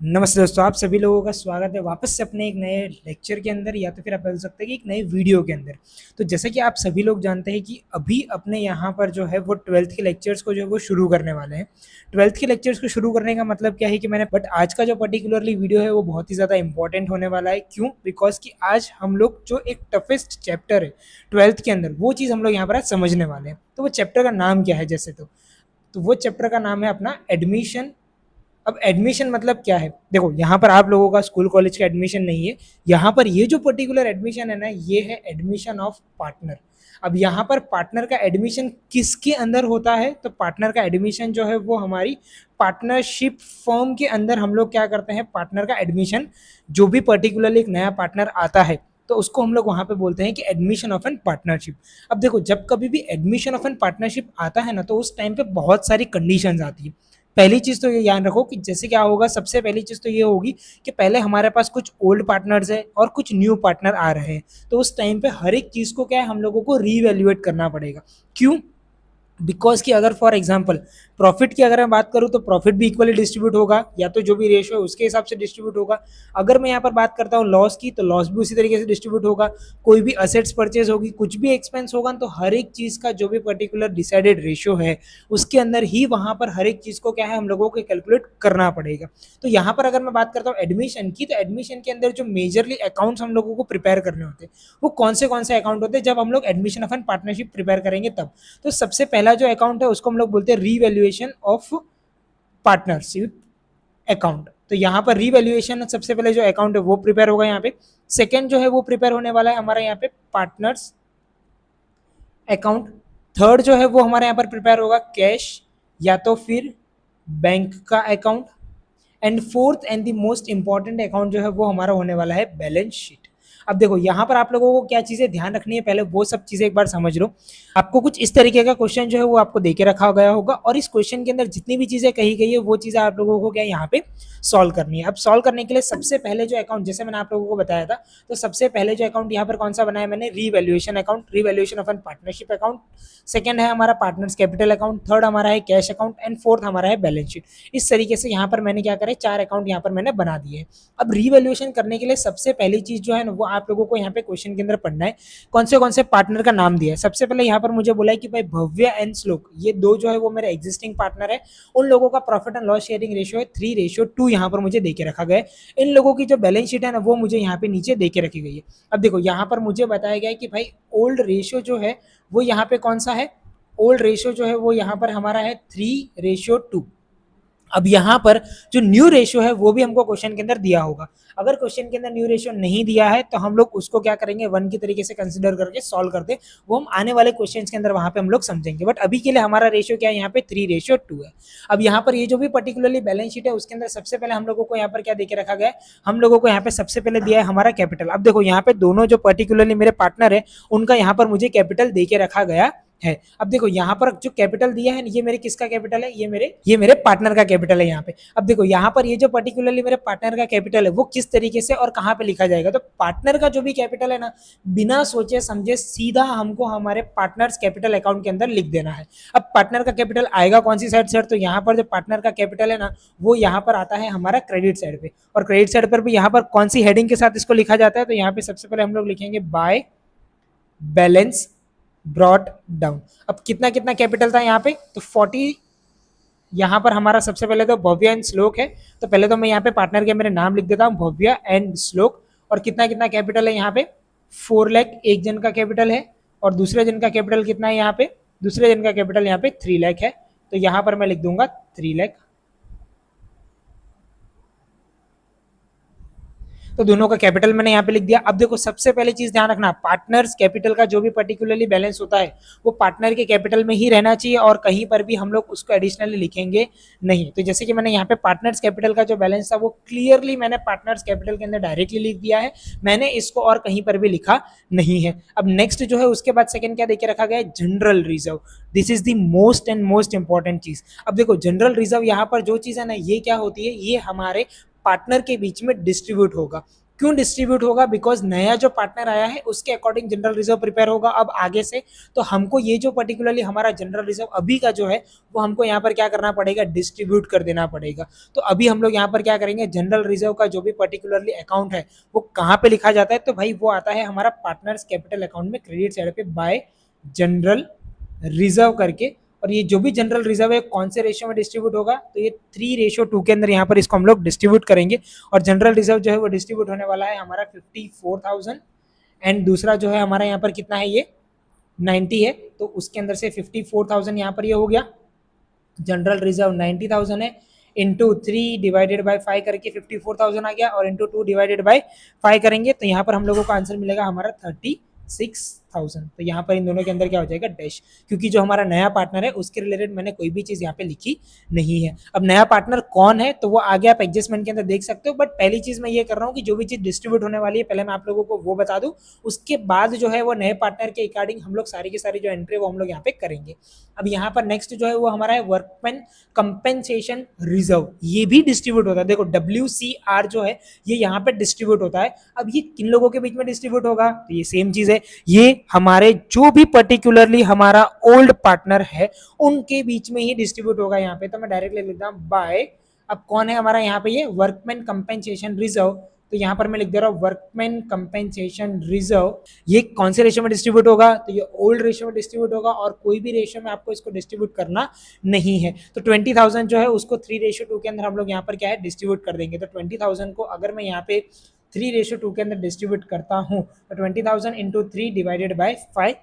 नमस्ते दोस्तों, आप सभी लोगों का स्वागत है वापस से अपने एक नए लेक्चर के अंदर, या तो फिर आप बोल सकते हैं कि एक नए वीडियो के अंदर। तो जैसे कि आप सभी लोग जानते हैं कि अभी अपने यहाँ पर जो है वो 12th के लेक्चर्स को जो है वो शुरू करने वाले हैं। 12th के लेक्चर्स को शुरू करने का मतलब क्या है कि आज का जो पर्टिकुलरली वीडियो है वो बहुत ही ज़्यादा इंपॉर्टेंट होने वाला है। क्यों? बिकॉज कि आज हम लोग जो एक टफेस्ट चैप्टर है 12th के अंदर, वो चीज़ हम लोग यहाँ पर आज समझने वाले हैं। तो वो चैप्टर का नाम क्या है? तो वो चैप्टर का नाम है अपना एडमिशन। अब एडमिशन मतलब क्या है? देखो, यहाँ पर आप लोगों का स्कूल कॉलेज का एडमिशन नहीं है। यहाँ पर ये जो पर्टिकुलर एडमिशन है ना, ये है एडमिशन ऑफ पार्टनर। अब यहाँ पर पार्टनर का एडमिशन किसके अंदर होता है? तो पार्टनर का एडमिशन जो है वो हमारी पार्टनरशिप फर्म के अंदर हम लोग क्या करते हैं, पार्टनर का एडमिशन। जो भी पर्टिकुलरली एक नया पार्टनर आता है तो उसको हम लोग वहाँ पे बोलते हैं कि एडमिशन ऑफ एन पार्टनरशिप। अब देखो, जब कभी भी एडमिशन ऑफ एन पार्टनरशिप आता है ना, तो उस टाइम पे बहुत सारी कंडीशंस आती है। पहली चीज तो ये ध्यान रखो कि जैसे क्या होगा, सबसे पहली चीज तो ये होगी कि पहले हमारे पास कुछ ओल्ड पार्टनर्स है और कुछ न्यू पार्टनर आ रहे हैं। तो उस टाइम पे हर एक चीज को क्या है, हम लोगों को रीवैल्यूएट करना पड़ेगा। क्यों? बिकॉज कि अगर फॉर एग्जाम्पल प्रॉफिट की अगर मैं बात करूं तो प्रॉफिट भी इक्वली डिस्ट्रीब्यूट होगा, या तो जो भी रेशियो है उसके हिसाब से डिस्ट्रीब्यूट होगा। अगर मैं यहाँ पर बात करता हूँ लॉस की, तो लॉस भी उसी तरीके से डिस्ट्रीब्यूट होगा। कोई भी असेट्स परचेज होगी, कुछ भी एक्सपेंस होगा, तो हर एक चीज का जो भी पर्टिकुलर डिसाइडेड रेशियो है उसके अंदर ही वहां पर हर एक चीज को क्या है, हम लोगों को कैलकुलेट करना पड़ेगा। तो यहाँ पर अगर मैं बात करता हूँ एडमिशन की, तो एडमिशन के अंदर जो मेजरली अकाउंट्स हम लोगों को प्रिपेयर करने होते हैं वो कौन से अकाउंट होते हैं, जब हम लोग admission of an partnership prepare करेंगे तब। तो सबसे पहला जो अकाउंट है उसको हम लोग बोलते हैं रीवैल्यूएशन ऑफ पार्टनरशिप अकाउंट। तो यहाँ पर रीवैल्यूएशन सबसे पहले जो अकाउंट है वो प्रिपेयर होगा यहाँ पे। सेकंड जो है वो प्रिपेयर होने वाला है हमारा यहाँ पे पार्टनर्स अकाउंट। थर्ड जो है वो हमारे यहाँ पर प्रिपेयर होगा कैश या तो फिर बैंक का account. And fourth and the most important account जो है वो हमारा होने वाला है बैलेंस शीट। अब देखो, यहाँ पर आप लोगों को क्या चीजें ध्यान रखनी है, पहले वो सब चीजें एक बार समझ लो। आपको कुछ इस तरीके का क्वेश्चन जो है वो आपको देके रखा गया होगा, और इस क्वेश्चन के अंदर जितनी भी चीजें कही गई है वो चीजें आप लोगों को क्या यहाँ पे सॉल्व करनी है। अब सॉल्व करने के लिए सबसे पहले जो अकाउंट, जैसे मैंने आप लोगों को बताया था, तो सबसे पहले जो अकाउंट यहाँ पर कौन सा बनाया मैंने, revaluation account, revaluation of an partnership account. Second है हमारा पार्टनर्स कैपिटल अकाउंट, थर्ड हमारा है कैश अकाउंट, एंड फोर्थ हमारा है बैलेंस शीट। इस तरीके से यहाँ पर मैंने क्या करे, 4 अकाउंट यहाँ पर मैंने बना दिए। अब रीवैल्यूएशन करने के लिए सबसे पहली चीज जो है ना, वो आप लोगों को यहाँ पे क्वेश्चन के अंदर पढ़ना है कौन से पार्टनर का नाम दिया है। सबसे पहले यहाँ पर मुझे बोला है कि भाई भव्य एंड श्लोक, ये दो जो है वो मेरे एग्जिस्टिंग पार्टनर है। उन लोगों का profit and loss sharing ratio है 3:2, यहाँ पर मुझे देके रखा गया है। इन लोगों की जो बैलेंस शीट है ना, वो मुझे यहाँ पे नीचे देके रखी गई है। अब देखो, यहाँ पर मुझे बताया गया है कि भाई ओल्ड रेशियो जो है वो यहाँ पे कौन सा है, ओल्ड रेशियो जो है वो यहाँ पर हमारा है 3:2। अब यहाँ पर जो न्यू रेशियो है वो भी हमको क्वेश्चन के अंदर दिया होगा। अगर क्वेश्चन के अंदर न्यू रेशियो नहीं दिया है तो हम लोग उसको क्या करेंगे, 1 की तरीके से कंसिडर करके सॉल्व करते, वो हम आने वाले क्वेश्चन के अंदर वहां पे हम लोग समझेंगे। बट अभी के लिए हमारा रेशियो क्या है, यहाँ पे 3:2 है। अब यहाँ पर ये जो भी पर्टिकुलरली बैलेंस शीट है उसके अंदर सबसे पहले हम लोगों को यहाँ पर क्या देके रखा गया है, हम लोगों को यहाँ पे सबसे पहले दिया है हमारा कैपिटल। अब देखो, यहाँ पे दोनों जो पर्टिकुलरली मेरे पार्टनर है उनका यहाँ पर मुझे कैपिटल देके रखा गया है। अब देखो, यहाँ पर जो कैपिटल दिया है ये मेरे किसका कैपिटल है, ये मेरे पार्टनर का कैपिटल है यहाँ पे। अब देखो, यहाँ पर ये जो पर्टिकुलरली मेरे पार्टनर का कैपिटल है वो किस तरीके से और कहाँ पे लिखा जाएगा, तो पार्टनर का जो भी कैपिटल है ना, बिना सोचे समझे सीधा हमको हमारे पार्टनर्स कैपिटल अकाउंट के अंदर लिख देना है। अब पार्टनर का कैपिटल आएगा कौन सी साइड सर, तो यहाँ पर जो पार्टनर का कैपिटल है ना, वो यहाँ पर आता है हमारा क्रेडिट साइड पे। और क्रेडिट साइड पर भी यहाँ पर कौन सी हेडिंग के साथ इसको लिखा जाता है, तो यहाँ पे सबसे पहले हम लोग लिखेंगे बाय बैलेंस ब्रॉट डाउन। अब कितना कितना कैपिटल था यहाँ पे, तो 40। यहाँ पर हमारा सबसे पहले तो भव्य एंड श्लोक है, तो पहले तो मैं यहाँ पे पार्टनर के मेरे नाम लिख देता हूँ, भव्य एंड श्लोक। और कितना कितना कैपिटल है यहाँ पे, 4 लाख एक जन का कैपिटल है, और दूसरे जन का कैपिटल कितना है यहाँ पे, दूसरे जन का कैपिटल यहाँ पे 3 लाख है। तो यहाँ पर मैं लिख दूंगा 3 लाख। तो दोनों का कैपिटल मैंने यहाँ पे लिख दिया। अब देखो, सबसे पहले चीज ध्यान रखना, पार्टनर्स कैपिटल का जो भी पर्टिकुलरली बैलेंस होता है वो पार्टनर के कैपिटल में ही रहना चाहिए, और कहीं पर भी हम लोग उसको एडिशनली लिखेंगे नहीं। तो जैसे कि मैंने यहाँ पे पार्टनर्स कैपिटल का जो बैलेंस था वो क्लियरली मैंने पार्टनर्स कैपिटल के अंदर डायरेक्टली लिख दिया है, मैंने इसको और कहीं पर भी लिखा नहीं है। अब नेक्स्ट जो है उसके बाद सेकंड क्या देके रखा गया है, general reserve. This is the most and most important चीज। अब देखो, जनरल रिजर्व यहाँ पर जो चीज है ना, ये क्या होती है, ये हमारे पार्टनर के बीच में डिस्ट्रीब्यूट होगा। क्यों डिस्ट्रीब्यूट होगा? बिकॉज नया जो पार्टनर आया है उसके अकॉर्डिंग जनरल रिजर्व प्रिपेयर होगा अब आगे से, तो हमको ये जो पर्टिकुलरली हमारा जनरल रिजर्व अभी का जो है वो हमको यहाँ पर क्या करना पड़ेगा, डिस्ट्रीब्यूट कर देना पड़ेगा। तो अभी हम लोग यहाँ पर क्या करेंगे, जनरल रिजर्व का जो भी पर्टिकुलरली अकाउंट है वो कहाँ पे लिखा जाता है, तो भाई वो आता है हमारा पार्टनर्स कैपिटल अकाउंट में क्रेडिट साइड पे बाय जनरल रिजर्व करके। और ये जो भी जनरल रिजर्व है कौन से रेशियो में डिस्ट्रीब्यूट होगा, तो ये 3:2 के अंदर यहाँ पर इसको हम लोग डिस्ट्रीब्यूट करेंगे। और जनरल रिजर्व जो है वो डिस्ट्रीब्यूट होने वाला है हमारा 54,000, एंड दूसरा जो है हमारा यहाँ पर कितना है, ये 90 है, तो उसके अंदर से 54,000 यहाँ पर ये हो गया। जनरल रिजर्व 90,000 है, इंटू 3 डिवाइडेड बाई 5 करके 54,000 आ गया, और इंटू 2 डिवाइडेड बाई 5 करेंगे तो यहाँ पर हम लोगों का आंसर मिलेगा हमारा 36,000। तो यहाँ पर इन दोनों के अंदर क्या हो जाएगा, डैश, क्योंकि जो हमारा नया पार्टनर है उसके रिलेटेड मैंने कोई भी चीज़ यहाँ पे लिखी नहीं है। अब नया पार्टनर कौन है तो वो आगे आप एडजस्टमेंट के अंदर देख सकते हो, बट पहली चीज़ मैं ये कर रहा हूँ कि जो भी चीज़ डिस्ट्रीब्यूट होने वाली है पहले मैं आप लोगों को वो बता दूँ, उसके बाद जो है वो नए पार्टनर के अकॉर्डिंग हम लोग सारी की सारी जो एंट्री वो हम लोग यहाँ पे करेंगे। अब यहाँ पर नेक्स्ट जो है वो हमारा है वर्कमैन कंपेंसेशन रिजर्व, ये भी डिस्ट्रीब्यूट होता है। देखो WCR जो है ये यहाँ पे डिस्ट्रीब्यूट होता है। अब ये किन लोगों के बीच में डिस्ट्रीब्यूट होगा, तो ये सेम चीज है, ये हमारे जो भी पर्टिकुलरली हमारा ओल्ड पार्टनर है उनके बीच में ही डिस्ट्रीब्यूट होगा यहाँ पे। तो मैं डायरेक्टली लिखता हूँ बाय, अब कौन है हमारा यहाँ पे, ये वर्कमैन कंपेंसेशन रिजर्व, तो यहाँ पर मैं लिख दे रहा हूँ वर्कमैन कंपेंसेशन रिजर्व। ये कौन से रेशियो में डिस्ट्रीब्यूट होगा, तो ये ओल्ड रेशियो में डिस्ट्रीब्यूट होगा, और कोई भी रेशियो में आपको इसको डिस्ट्रीब्यूट करना नहीं है। तो 20,000 जो है उसको 3:2 के अंदर हम लोग यहाँ पर क्या है, डिस्ट्रीब्यूट कर देंगे। तो 20,000 को अगर मैं यहाँ पे 3:2 के अंदर डिस्ट्रीब्यूट करता हूँ तो 20,000 इंटू 3 डिवाइडेड बाई 5,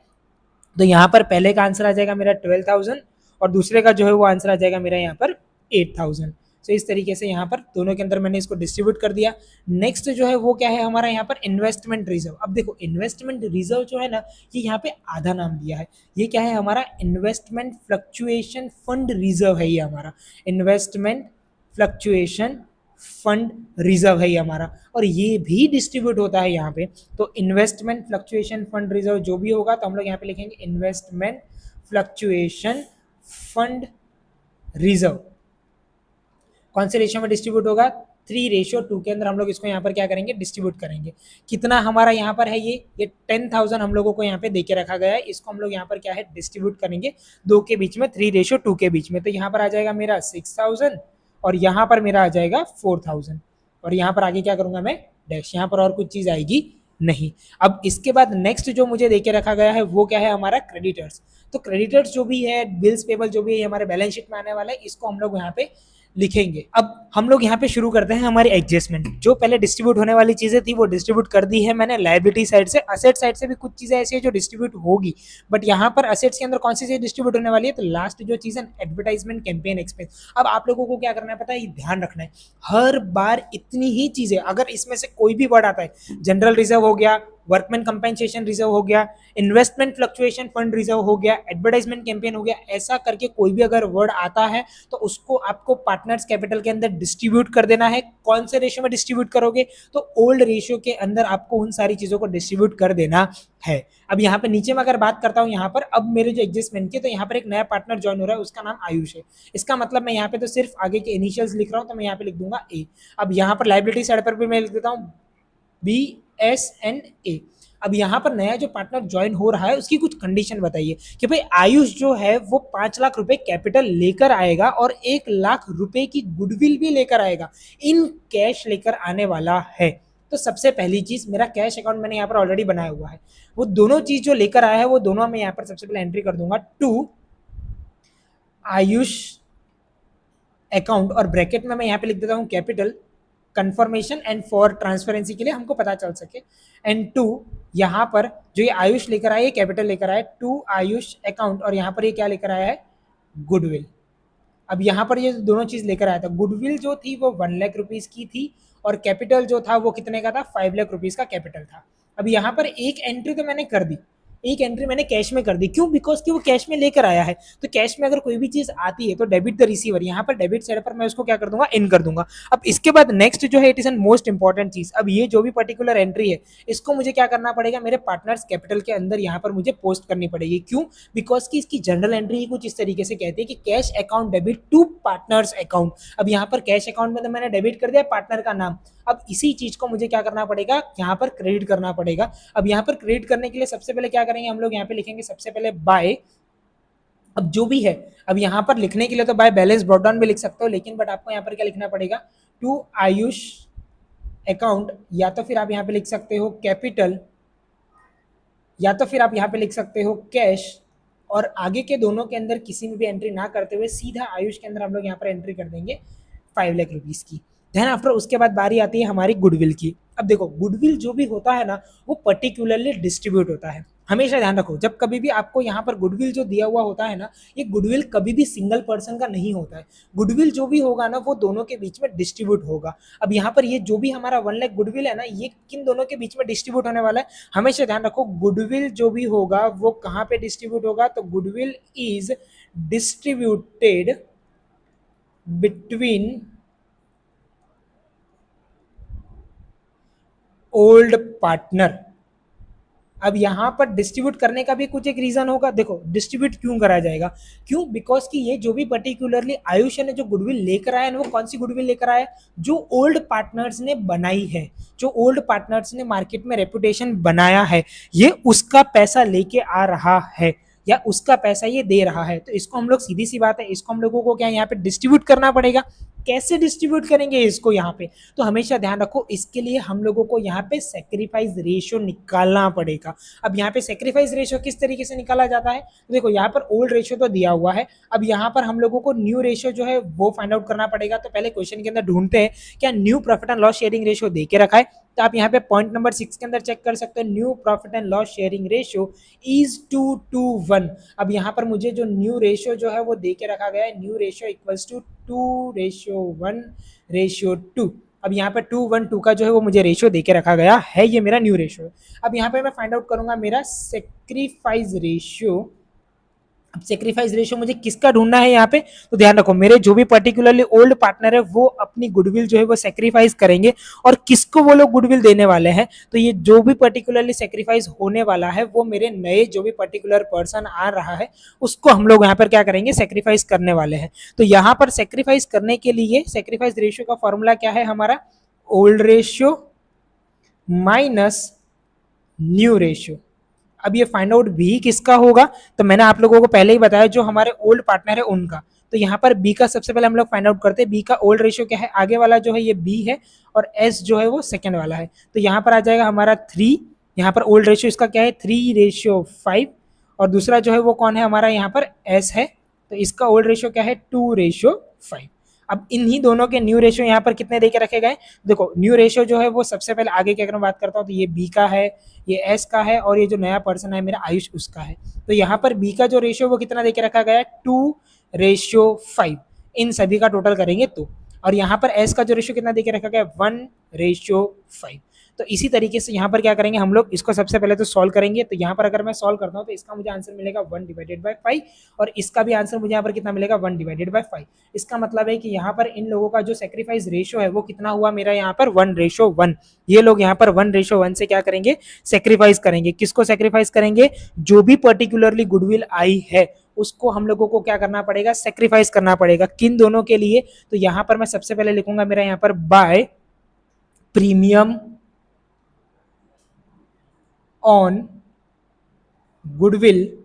तो यहाँ पर पहले का आंसर आ जाएगा मेरा 12,000, और दूसरे का जो है वो आंसर आ जाएगा मेरा यहाँ पर 8,000। तो इस तरीके से यहाँ पर दोनों के अंदर मैंने इसको डिस्ट्रीब्यूट कर दिया। नेक्स्ट जो है वो क्या है हमारा यहाँ पर इन्वेस्टमेंट रिजर्व। अब देखो इन्वेस्टमेंट रिजर्व जो है ना, ये यहाँ पे आधा नाम दिया है, ये क्या है हमारा इन्वेस्टमेंट फ्लक्चुएशन फंड रिजर्व है, ये हमारा इन्वेस्टमेंट फ्लक्चुएशन फंड रिजर्व है ये हमारा, और ये भी डिस्ट्रीब्यूट होता है यहाँ पे। तो इन्वेस्टमेंट फ्लक्चुएशन फंड रिजर्व जो भी होगा तो हम लोग यहाँ पे लिखेंगे इन्वेस्टमेंट फ्लक्चुएशन फंड रिजर्व। कौन से रेशियो में डिस्ट्रीब्यूट होगा, 3:2 के अंदर हम लोग इसको यहाँ पर क्या करेंगे, डिस्ट्रीब्यूट करेंगे। कितना हमारा यहाँ पर है, ये 10,000 हम लोगों को यहाँ पे देके रखा गया है, इसको हम लोग यहाँ पर क्या है डिस्ट्रीब्यूट करेंगे दो के बीच में, 3:2 के बीच में। तो यहाँ पर आ जाएगा मेरा 6,000, और यहाँ पर मेरा आ जाएगा 4,000, और यहाँ पर आगे क्या करूँगा मैं, डैश, यहाँ पर और कुछ चीज़ आएगी नहीं। अब इसके बाद नेक्स्ट जो मुझे देके रखा गया है वो क्या है हमारा क्रेडिटर्स। तो क्रेडिटर्स जो भी है, बिल्स पेबल जो भी है हमारे बैलेंस शीट में आने वाला है, इसको हम लोग यहाँ पे लिखेंगे। अब हम लोग यहाँ पे शुरू करते हैं हमारी एडजस्टमेंट। जो पहले डिस्ट्रीब्यूट होने वाली चीजें थी वो डिस्ट्रीब्यूट कर दी है मैंने लायबिलिटी साइड से। असेट साइड से भी कुछ चीजें ऐसी है जो डिस्ट्रीब्यूट होगी, बट यहाँ पर असेट्स के अंदर कौन सी चीज डिस्ट्रीब्यूट होने वाली है, तो लास्ट जो चीज है एडवर्टाइजमेंट कैंपेन एक्सपेंस। अब आप लोगों को क्या करना है पता है, ये ध्यान रखना है, हर बार इतनी ही चीजें, अगर इसमें से कोई भी वर्ड आता है, जनरल रिजर्व हो गया, वर्कमैन कंपेंसेशन रिजर्व हो गया, इन्वेस्टमेंट फ्लक्चुएशन फंड रिजर्व हो गया, एडवर्टाइजमेंट कैंपेन हो गया, ऐसा करके कोई भी अगर वर्ड आता है तो उसको आपको पार्टनर्स कैपिटल के अंदर डिस्ट्रीब्यूट कर देना है। कौन से रेशियो में डिस्ट्रीब्यूट करोगे, तो ओल्ड रेशियो के अंदर आपको उन सारी चीजों को डिस्ट्रीब्यूट कर देना है। अब यहाँ पे नीचे में अगर बात करता हूँ, यहाँ पर अब मेरे जो एडजस्टमेंट की, तो यहाँ पर एक नया पार्टनर ज्वाइन हो रहा है, उसका नाम आयुष है। इसका मतलब मैं यहाँ पे तो सिर्फ आगे के इनिशियल्स लिख रहा हूँ, तो मैं यहाँ पे लिख दूंगा ए। अब यहाँ पर लाइबिलिटी साइड पर भी मैं लिख देता हूँ BSNA। अब यहाँ पर नया जो पार्टनर ज्वाइन हो रहा है उसकी कुछ कंडीशन बताइए कि भाई आयुष जो है वो 5 लाख रुपए कैपिटल लेकर आएगा और 1 लाख रुपए की गुडविल भी लेकर आएगा, इन कैश लेकर आने वाला है। तो सबसे पहली चीज, मेरा कैश अकाउंट मैंने यहाँ पर ऑलरेडी बनाया हुआ है, वो दोनों चीज जो लेकर आया है वो दोनों मैं यहाँ पर सबसे पहले एंट्री कर दूंगा टू आयुष अकाउंट, और ब्रैकेट में मैं यहाँ पे लिख देता हूँ capital, confirmation and for transparency के लिए हमको पता चल सके। एंड टू, यहाँ पर जो ये आयुष लेकर आया, ये कैपिटल लेकर आया, टू आयुष अकाउंट, और यहाँ पर ये क्या लेकर आया है, गुडविल। अब यहाँ पर ये दोनों चीज लेकर आया था, गुडविल जो थी वो 1 लाख रुपीज की थी, और कैपिटल जो था वो कितने का था, 5 लाख रुपीज का कैपिटल था। अब यहाँ पर एक एंट्री तो मैंने कर दी, एक एंट्री मैंने कैश में कर दी, क्यों, बिकॉज कि वो कैश में लेकर आया है। तो कैश में अगर कोई भी चीज आती है तो डेबिट द रिसीवर, यहाँ पर डेबिट साइड पर मैं उसको क्या कर दूंगा, इन कर दूंगा। अब इसके बाद नेक्स्ट जो है, it is an most important चीज। अब ये जो भी पर्टिकुलर एंट्री है इसको मुझे क्या करना पड़ेगा, मेरे पार्टनर्स कैपिटल के अंदर यहाँ पर मुझे पोस्ट करनी पड़ेगी। क्यों, बिकॉज की इसकी जनरल एंट्री ही कुछ इस तरीके से कहती है कि cash account debit to partners account. अब यहाँ पर कैश अकाउंट में तो मैंने डेबिट कर दिया पार्टनर का नाम, अब इसी चीज को मुझे क्या करना पड़ेगा, यहाँ पर क्रेडिट करना पड़ेगा। अब यहाँ पर क्रेडिट करने के लिए सबसे पहले क्या करेंगे हम लोग, यहाँ पे लिखेंगे सबसे पहले बाय, अब जो भी है, अब यहाँ पर लिखने के लिए तो बाय बैलेंस ब्रॉट डाउन भी लिख सकते हो, लेकिन बट आपको यहाँ पर क्या लिखना पड़ेगा, टू आयुष अकाउंट, या तो फिर आप यहाँ पे लिख सकते हो कैपिटल, या तो फिर आप यहाँ पे लिख सकते हो कैश, और आगे के दोनों के अंदर किसी में भी एंट्री ना करते हुए सीधा आयुष के अंदर हम लोग यहाँ पर एंट्री कर देंगे 5 लाख रुपीज की। देन आफ्टर उसके बाद बारी आती है हमारी गुडविल की। अब देखो गुडविल जो भी होता है ना, वो पर्टिकुलरली डिस्ट्रीब्यूट होता है। हमेशा ध्यान रखो, जब कभी भी आपको यहाँ पर गुडविल जो दिया हुआ होता है ना, ये गुडविल कभी भी सिंगल पर्सन का नहीं होता है। गुडविल जो भी होगा ना, वो दोनों के बीच में डिस्ट्रीब्यूट होगा। अब यहाँ पर ये जो भी हमारा 1 लाख गुडविल है ना, ये किन दोनों के बीच में डिस्ट्रीब्यूट होने वाला है, हमेशा ध्यान रखो। गुडविल जो भी होगा वो कहाँ पे डिस्ट्रीब्यूट होगा, तो goodwill is distributed between old partner. अब यहाँ पर डिस्ट्रीब्यूट करने का भी कुछ एक रीजन होगा। देखो डिस्ट्रीब्यूट क्यों करा जाएगा, क्यों, बिकॉज कि ये जो भी पर्टिकुलरली आयुष ने जो गुडविल लेकर आया है, वो कौन सी गुडविल लेकर आया, जो ओल्ड पार्टनर्स ने बनाई है, जो ओल्ड पार्टनर्स ने मार्केट में रेपुटेशन बनाया है, ये उसका पैसा लेके आ रहा है, या उसका पैसा ये दे रहा है। तो इसको हम लोग, सीधी सी बात है, इसको हम लोगों को क्या यहाँ पे डिस्ट्रीब्यूट करना पड़ेगा। कैसे डिस्ट्रीब्यूट करेंगे इसको यहाँ पे, तो हमेशा ध्यान रखो, इसके लिए हम लोगों को यहाँ पे सेक्रीफाइस रेशियो निकालना पड़ेगा। अब यहाँ पे सेक्रीफाइस रेशियो किस तरीके से निकाला जाता है, तो देखो यहाँ पर ओल्ड रेशियो तो दिया हुआ है, अब यहाँ पर हम लोगों को न्यू रेशियो जो है वो फाइंड आउट करना पड़ेगा। तो पहले क्वेश्चन के अंदर ढूंढते हैं क्या new profit and loss sharing ratio दे के रखा है। तो आप यहाँ पे पॉइंट नंबर 6 के अंदर चेक कर सकते हो, new profit and loss sharing ratio is 2:1। अब यहाँ पर मुझे जो न्यू रेशियो जो है वो दे के रखा गया है, न्यू रेशियो इक्वल्स टू 2:1:2। अब यहाँ पे 2:1:2 का जो है वो मुझे रेशियो देके रखा गया है, ये मेरा न्यू रेशियो है। अब यहाँ पे मैं फाइंड आउट करूंगा मेरा सेक्रीफाइस रेशियो। अब सेक्रीफाइस रेशियो मुझे किसका ढूंढना है यहाँ पे, तो ध्यान रखो, मेरे जो भी पर्टिकुलरली ओल्ड पार्टनर है वो अपनी गुडविल जो है वो सेक्रीफाइस करेंगे, और किसको वो लोग गुडविल देने वाले हैं, तो ये जो भी पर्टिकुलरली सेक्रीफाइस होने वाला है वो मेरे नए जो भी पर्टिकुलर पर्सन आ रहा है उसको हम लोग यहाँ पर क्या करेंगे, सेक्रीफाइस करने वाले हैं। तो यहाँ पर सेक्रीफाइस करने के लिए सेक्रीफाइस रेशियो का फॉर्मूला क्या है हमारा, old ratio minus new ratio. अब ये फाइंड आउट भी किसका होगा, तो मैंने आप लोगों को पहले ही बताया जो हमारे ओल्ड पार्टनर है उनका। तो यहाँ पर बी का सबसे पहले हम लोग फाइंड आउट करते हैं, बी का ओल्ड रेशियो क्या है, आगे वाला जो है ये बी है और एस जो है वो सेकेंड वाला है। तो यहाँ पर आ जाएगा हमारा 3, यहाँ पर ओल्ड रेशियो इसका क्या है 3:5, और दूसरा जो है वो कौन है हमारा यहाँ पर एस है, तो इसका ओल्ड रेशियो क्या है 2:5। अब इन्हीं दोनों के न्यू रेशियो यहाँ पर कितने देके रखे गए, देखो न्यू रेशियो जो है वो सबसे पहले आगे की अगर मैं बात करता हूँ तो ये बी का है, ये एस का है, और ये जो नया पर्सन है मेरा आयुष उसका है। तो यहाँ पर बी का जो रेशियो वो कितना देके रखा गया है 2:5, इन सभी का टोटल करेंगे तो, और यहाँ पर एस का जो रेशियो कितना देके रखा गया है 1:5। तो इसी तरीके से यहाँ पर क्या करेंगे हम लोग, इसको सबसे पहले तो सॉल्व करेंगे। तो यहाँ पर अगर मैं सॉल्व करता हूँ तो इसका मुझे आंसर मिलेगा 1/5, और इसका भी आंसर मुझे यहाँ पर कितना मिलेगा 1/5। इसका मतलब है कि यहाँ पर इन लोगों का जो सेक्रीफाइस रेशियो है वो कितना हुआ मेरा यहाँ पर 1:1। ये लोग यहाँ पर 1:1 से क्या करेंगे, सेक्रीफाइस करेंगे। किसको सेक्रीफाइस करेंगे, जो भी पर्टिकुलरली गुडविल आई है उसको हम लोगों को क्या करना पड़ेगा, सेक्रीफाइस करना पड़ेगा। किन दोनों के लिए, तो यहाँ पर मैं सबसे पहले लिखूंगा मेरा यहाँ पर बाय प्रीमियम ऑन गुडविल।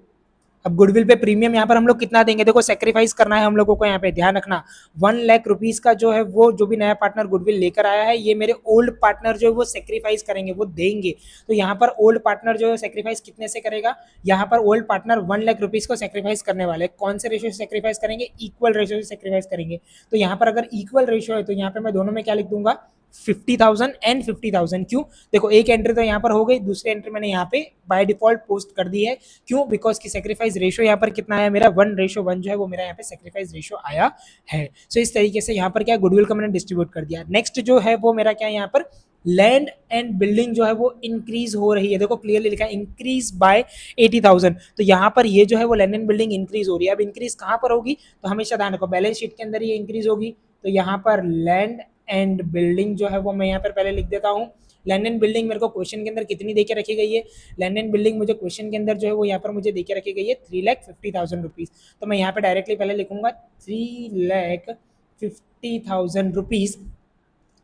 अब गुडविल पे प्रीमियम यहाँ पर हम लोग कितना देंगे, देखो सेक्रीफाइस करना है हम लोगों को, यहाँ पे ध्यान रखना 1 लाख रुपीज का जो है वो जो भी नया पार्टनर गुडविल लेकर आया है, ये मेरे ओल्ड पार्टनर जो है वो सेक्रीफाइस करेंगे, वो देंगे। तो यहाँ पर ओल्ड पार्टनर जो है सेक्रीफाइस कितने से करेगा, यहाँ पर ओल्ड पार्टनर 1 लाख रुपीज को सेक्रीफाइस करने वाले, कौन से रेशियो से सेक्रीफाइस करेंगे, इक्वल रेशियो से सेक्रीफाइस करेंगे। तो यहाँ पर अगर इक्वल रेशियो है तो यहाँ पे मैं दोनों में क्या लिख दूंगा, 50,000 एंड 50,000। क्यों, देखो एक एंट्री तो यहाँ पर हो गई, दूसरी एंट्री मैंने यहाँ पे बाय डिफॉल्ट पोस्ट कर दी है। क्यों, बिकॉज की सेक्रीफाइस रेशियो यहाँ पर कितना आया मेरा 1:1 जो है वो मेरा यहाँ पे सेक्रीफाइस रेशियो आया है। सो इस तरीके से यहाँ पर क्या गुडविल को मैंने डिस्ट्रीब्यूट कर दिया। नेक्स्ट जो है वो मेरा क्या यहाँ पर लैंड एंड बिल्डिंग जो है वो इंक्रीज हो रही है। देखो क्लियरली लिखा है इंक्रीज बाय 80,000। तो यहाँ पर ये जो है वो लैंड एंड बिल्डिंग इंक्रीज हो रही है। अब इंक्रीज कहाँ पर होगी, तो हमेशा ध्यान रखो बैलेंस शीट के अंदर ये इंक्रीज होगी। तो यहाँ पर लैंड एंड बिल्डिंग जो है वो मैं यहाँ पर पहले लिख देता हूँ। लैंड एंड बिल्डिंग मेरे को क्वेश्चन के अंदर कितनी देके रखी गई है, लैंड एंड बिल्डिंग मुझे क्वेश्चन के अंदर जो है वो यहाँ पर मुझे देके रखी गई है 3,50,000 रुपीज़। तो मैं यहाँ पे डायरेक्टली पहले लिखूंगा 3,50,000 रुपीज़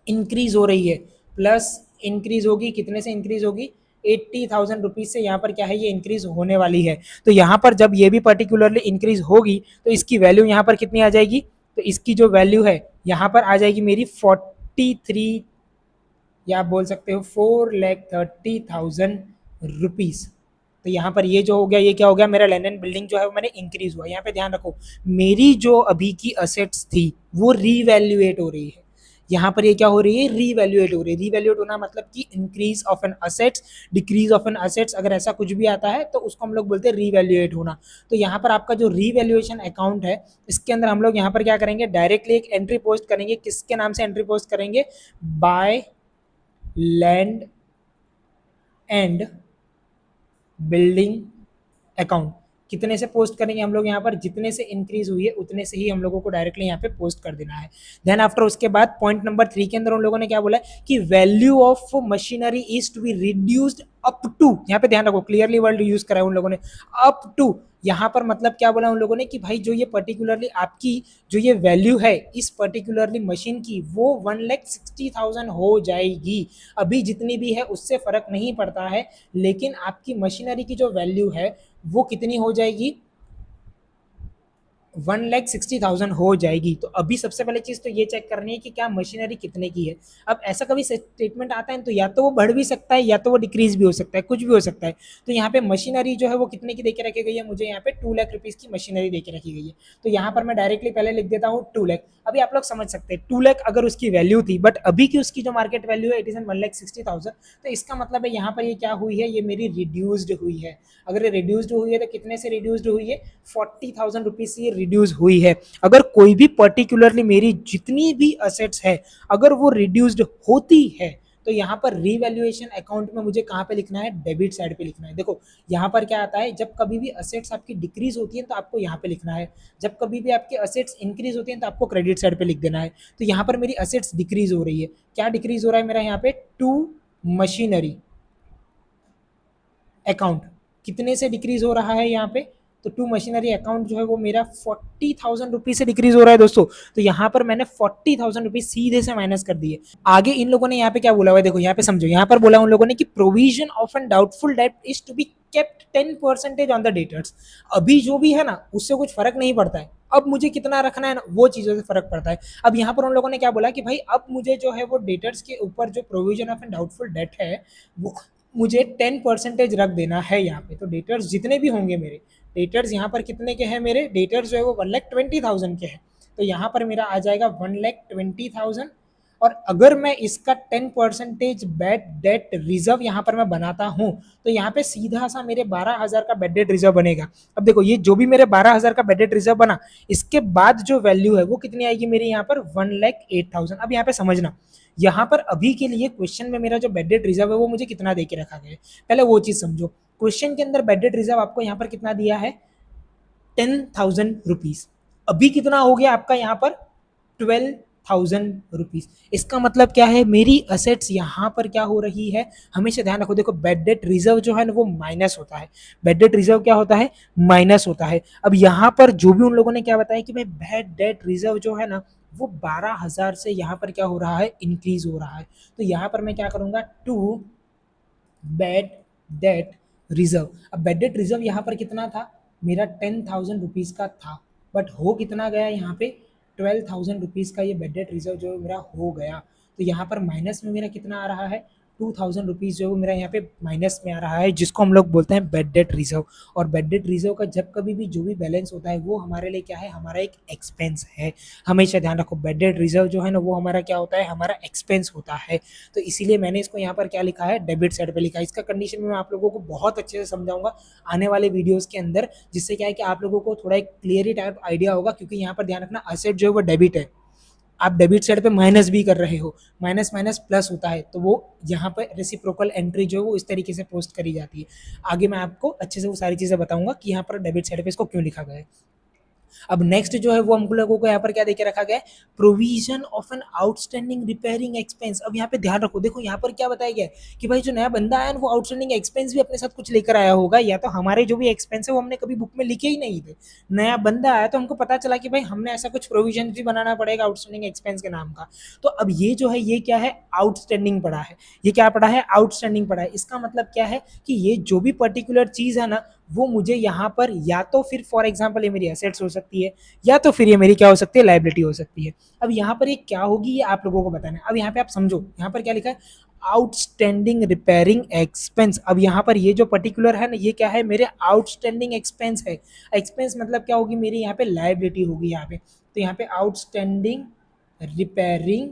इंक्रीज हो रही है, प्लस इंक्रीज होगी, कितने से इंक्रीज होगी, 80,000 रुपीज से यहाँ पर क्या है ये इंक्रीज होने वाली है। तो यहाँ पर जब ये भी पर्टिकुलरली इंक्रीज होगी तो इसकी वैल्यू यहाँ पर कितनी आ जाएगी, तो इसकी जो वैल्यू है यहाँ पर आ जाएगी मेरी 43, या आप बोल सकते हो 4,30,000 रुपीज। तो यहाँ पर ये जो हो गया, ये क्या हो गया, मेरा लैंड एंड बिल्डिंग जो है वो मैंने इंक्रीज हुआ। यहाँ पे ध्यान रखो, मेरी जो अभी की असेट्स थी वो रीवैल्यूएट हो रही है। यहाँ पर ये क्या हो रही है, रीवैल्यूएट हो रही है। रीवैल्यूएट होना मतलब कि increase of an assets, decrease of an assets, अगर ऐसा कुछ भी आता है तो उसको हम लोग बोलते हैं रीवैल्यूएट होना। तो यहाँ पर आपका जो रीवैल्यूएशन अकाउंट है, इसके अंदर हम लोग यहाँ पर क्या करेंगे, डायरेक्टली एक एंट्री पोस्ट करेंगे। किसके नाम से एंट्री पोस्ट करेंगे, by land and building account. कितने से पोस्ट करेंगे हम लोग यहाँ पर, जितने से इंक्रीज हुई है उतने से ही हम लोगों को डायरेक्टली यहाँ पे पोस्ट कर देना है। देन आफ्टर उसके बाद पॉइंट नंबर 3 के अंदर उन लोगों ने क्या बोला है कि value of machinery is to be reduced up to, यहाँ पे ध्यान रखो क्लियरली वर्ड यूज करा है उन लोगों ने, अप टू। यहाँ पर मतलब क्या बोला उन लोगों ने कि भाई जो ये पर्टिकुलरली आपकी जो ये वैल्यू है इस पर्टिकुलरली मशीन की वो 1,60,000 हो जाएगी। अभी जितनी भी है उससे फर्क नहीं पड़ता है, लेकिन आपकी मशीनरी की जो वैल्यू है वो कितनी हो जाएगी, 1,60,000 हो जाएगी। तो अभी सबसे पहले चीज तो ये चेक करनी है कि क्या मशीनरी कितने की है। अब ऐसा कभी स्टेटमेंट आता है तो या तो वो बढ़ भी सकता है या तो वो डिक्रीज भी हो सकता है, कुछ भी हो सकता है। तो यहाँ पे मशीनरी जो है वो कितने की देके रखी गई है, मुझे यहाँ पे 2 लाख रुपीज की मशीनरी देके रखी गई है। तो यहाँ पर मैं डायरेक्टली पहले लिख देता हूँ 2 लाख। अभी आप लोग समझ सकते हैं 2 लाख अगर उसकी वैल्यू थी, बट अभी की उसकी जो मार्केट वैल्यू है इट इज 1,60,000। तो इसका मतलब है यहाँ पर ये क्या हुई है, ये मेरी रिड्यूस्ड हुई है। अगर ये रिड्यूस्ड हुई है तो कितने से रिड्यूस्ड हुई है, 40,000 रुपीज से ये रिड्यूस हुई है। अगर कोई भी पर्टिकुलरली मेरी जितनी भी असेट्स है अगर वो रिड्यूस्ड होती है तो यहाँ पर रीवैल्यूएशन अकाउंट में मुझे कहाँ पे लिखना है, डेबिट साइड पे लिखना है। देखो यहाँ पर क्या आता है, जब कभी भी असेट्स आपकी डिक्रीज होती है तो आपको यहाँ पे लिखना है, जब कभी भी आपकी असेट्स इंक्रीज होती हैं तो आपको क्रेडिट साइड पे लिख देना है। तो यहाँ पर मेरी असेट्स डिक्रीज हो रही है, क्या डिक्रीज हो रहा है मेरा यहाँ पे, टू मशीनरी अकाउंट। कितने से डिक्रीज हो रहा है यहाँ पे, तो टू मशीनरी अकाउंट जो है वो मेरा 40,000 रुपीज से डिक्रीज हो रहा है दोस्तों। तो यहाँ पर मैंने 40,000 रुपीज सीधे से माइनस कर दिए। आगे इन लोगों ने यहाँ पे क्या बोला हुआ है, देखो यहाँ पे समझो, यहाँ पर बोला उन लोगों ने कि provision of an doubtful debt is to be kept 10% on the debtors. अभी जो भी है ना उससे कुछ फर्क नहीं पड़ता है, अब मुझे कितना रखना है ना वो चीज़ों से फर्क पड़ता है। अब यहाँ पर उन लोगों ने क्या बोला कि भाई अब मुझे जो है वो डेटर्स के ऊपर जो provision of an doubtful debt है वो मुझे 10% रख देना है यहाँ पे। तो डेटर्स जितने भी होंगे मेरे, डेटर्स यहाँ पर कितने के हैं मेरे, डेटर्स जो है वो 1,20,000 के हैं। तो यहाँ पर मेरा आ जाएगा 1,20,000। और अगर मैं इसका 10% बैड डेट रिजर्व यहाँ पर मैं बनाता हूँ तो यहाँ पे सीधा सा मेरे 12,000 का बैड डेट रिजर्व बनेगा। अब देखो ये जो भी मेरे 12,000 का बैड डेट रिजर्व बना, इसके बाद जो वैल्यू है वो कितनी आएगी मेरी यहाँ पर 1,08,000। अब यहाँ पे समझना, यहाँ पर अभी के लिए क्वेश्चन में मेरा जो बैड डेट रिजर्व है वो मुझे कितना दे के रखा गया है, पहले वो चीज समझो। क्वेश्चन के अंदर बैड डेट रिजर्व आपको यहाँ पर कितना दिया है, 10,000 रुपीज। अभी कितना हो गया आपका यहाँ पर 12,000 रुपीज। इसका मतलब क्या है, मेरी असेट्स यहाँ पर क्या हो रही है, हमेशा ध्यान रखो। देखो बैड डेट रिजर्व जो है ना वो माइनस होता है, बैड डेट रिजर्व क्या होता है, माइनस होता है। अब यहाँ पर जो भी उन लोगों ने क्या बताया कि भाई बैड डेट रिजर्व जो है ना वो 12,000 से यहाँ पर क्या हो रहा है, इंक्रीज हो रहा है। तो यहाँ पर मैं क्या करूंगा, टू बैड डेट रिजर्व। अब बैड डेट रिजर्व यहाँ पर कितना था मेरा, 10,000 रुपीज का था, बट हो कितना गया यहाँ पे, 12,000 रुपीज का ये बैड डेट रिजर्व जो मेरा हो गया। तो यहाँ पर माइनस में मेरा कितना आ रहा है, 2,000 रुपीज जो मेरा यहाँ पे माइनस में आ रहा है, जिसको हम लोग बोलते हैं बैड डेट रिजर्व। और बैड डेट रिजर्व का जब कभी भी जो भी बैलेंस होता है वो हमारे लिए क्या है, हमारा एक एक्सपेंस है। हमेशा ध्यान रखो बैड डेट रिजर्व जो है ना वो हमारा क्या होता है, हमारा एक्सपेंस होता है। तो इसीलिए मैंने इसको यहाँ पर क्या लिखा है, डेबिट साइड पे लिखा है। इसका कंडीशन में मैं आप लोगों को बहुत अच्छे से समझाऊंगा आने वाले वीडियोस के अंदर, जिससे क्या है कि आप लोगों को थोड़ा एक क्लियरली टाइप आइडिया होगा। क्योंकि यहाँ पर ध्यान रखना, असेट जो है वो डेबिट है, आप डेबिट साइड पे माइनस भी कर रहे हो, माइनस माइनस प्लस होता है, तो वो यहाँ पर रेसिप्रोकल एंट्री जो है वो इस तरीके से पोस्ट करी जाती है। आगे मैं आपको अच्छे से वो सारी चीज़ें बताऊंगा कि यहाँ पर डेबिट साइड पे इसको क्यों लिखा गया है। अब नेक्स्ट जो है वो हम लोगों को यहाँ पर क्या देके रखा गया है, provision of an outstanding repairing expense. अब यहाँ पे ध्यान रखो, देखो यहाँ पर क्या बताया गया है कि भाई जो नया बंदा आया वो आउटस्टैंडिंग एक्सपेंस भी अपने साथ कुछ लेकर आया होगा, या तो हमारे जो भी एक्सपेंस है वो हमने कभी बुक में लिखे ही नहीं थे। नया बंदा आया तो हमको पता चला कि भाई हमने ऐसा कुछ प्रोविजन भी बनाना पड़ेगा आउटस्टैंडिंग एक्सपेंस के नाम का। तो अब ये जो है ये क्या है, आउटस्टैंडिंग पड़ा है। ये क्या पड़ा है, आउटस्टैंडिंग पड़ा है। इसका मतलब क्या है कि ये जो भी पर्टिकुलर चीज है ना वो मुझे यहाँ पर या तो फिर फॉर एग्जांपल ये मेरी एसेट्स हो सकती है, या तो फिर ये मेरी क्या हो सकती है, लायबिलिटी हो सकती है। अब यहाँ पर ये क्या होगी ये आप लोगों को बताना है। अब यहाँ पे आप समझो, यहाँ पर क्या लिखा है, आउटस्टैंडिंग रिपेयरिंग एक्सपेंस। अब यहाँ पर ये जो पर्टिकुलर है ना ये क्या है, मेरे आउटस्टैंडिंग एक्सपेंस है। एक्सपेंस मतलब क्या होगी, मेरी यहाँ पे लायबिलिटी होगी यहाँ पे। तो यहाँ पे आउटस्टैंडिंग रिपेयरिंग